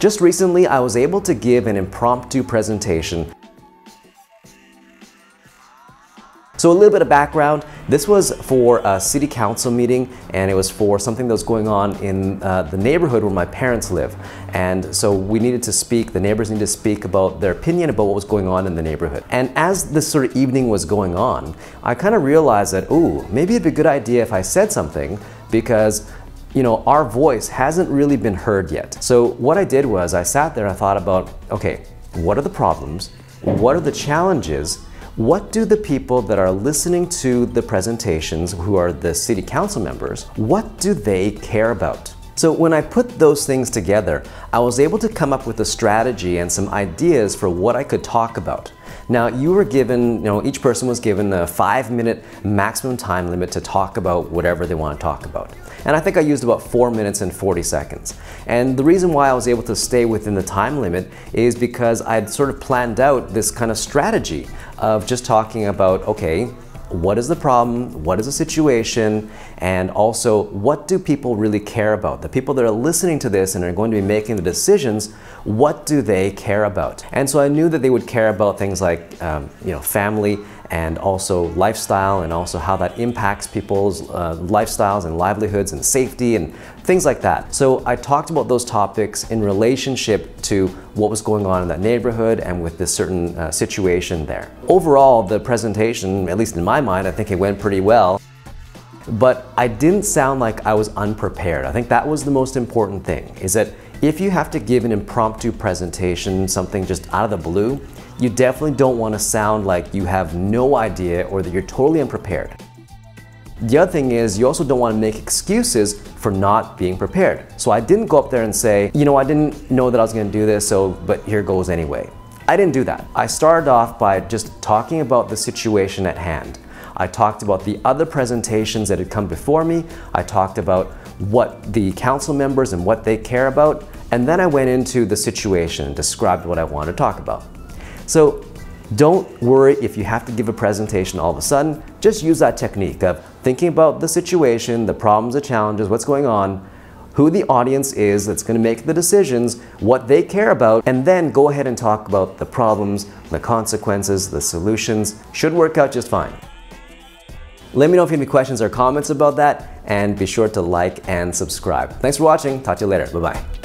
Just recently, I was able to give an impromptu presentation. So a little bit of background, this was for a city council meeting, and it was for something that was going on in the neighborhood where my parents live. And so we needed to speak, the neighbors needed to speak about their opinion about what was going on in the neighborhood. And as this sort of evening was going on, I kind of realized that, ooh, maybe it'd be a good idea if I said something, because our voice hasn't really been heard yet. So what I did was I sat there and I thought about, okay, what are the problems? What are the challenges? What do the people that are listening to the presentations, who are the city council members, what do they care about? So when I put those things together, I was able to come up with a strategy and some ideas for what I could talk about. Now, you were given, each person was given a 5-minute maximum time limit to talk about whatever they want to talk about. And I think I used about 4 minutes and 40 seconds. And the reason why I was able to stay within the time limit is because I'd sort of planned out this kind of strategy of just talking about, okay, what is the problem, what is the situation, and also what do people really care about? The people that are listening to this and are going to be making the decisions, what do they care about? And so I knew that they would care about things like family, and also lifestyle, and also how that impacts people's lifestyles and livelihoods and safety and things like that. So I talked about those topics in relationship to what was going on in that neighborhood and with this certain situation there. Overall, the presentation, at least in my mind, I think it went pretty well. But I didn't sound like I was unprepared. I think that was the most important thing, is that if you have to give an impromptu presentation, something just out of the blue, you definitely don't want to sound like you have no idea or that you're totally unprepared. The other thing is, you also don't want to make excuses for not being prepared. So I didn't go up there and say, I didn't know that I was going to do this, but here goes anyway. I didn't do that. I started off by just talking about the situation at hand. I talked about the other presentations that had come before me. I talked about what the council members and what they care about. And then I went into the situation and described what I wanted to talk about. So don't worry if you have to give a presentation all of a sudden. Just use that technique of thinking about the situation, the problems, the challenges, what's going on, who the audience is that's going to make the decisions, what they care about, and then go ahead and talk about the problems, the consequences, the solutions. Should work out just fine. Let me know if you have any questions or comments about that, and be sure to like and subscribe. Thanks for watching. Talk to you later. Bye-bye.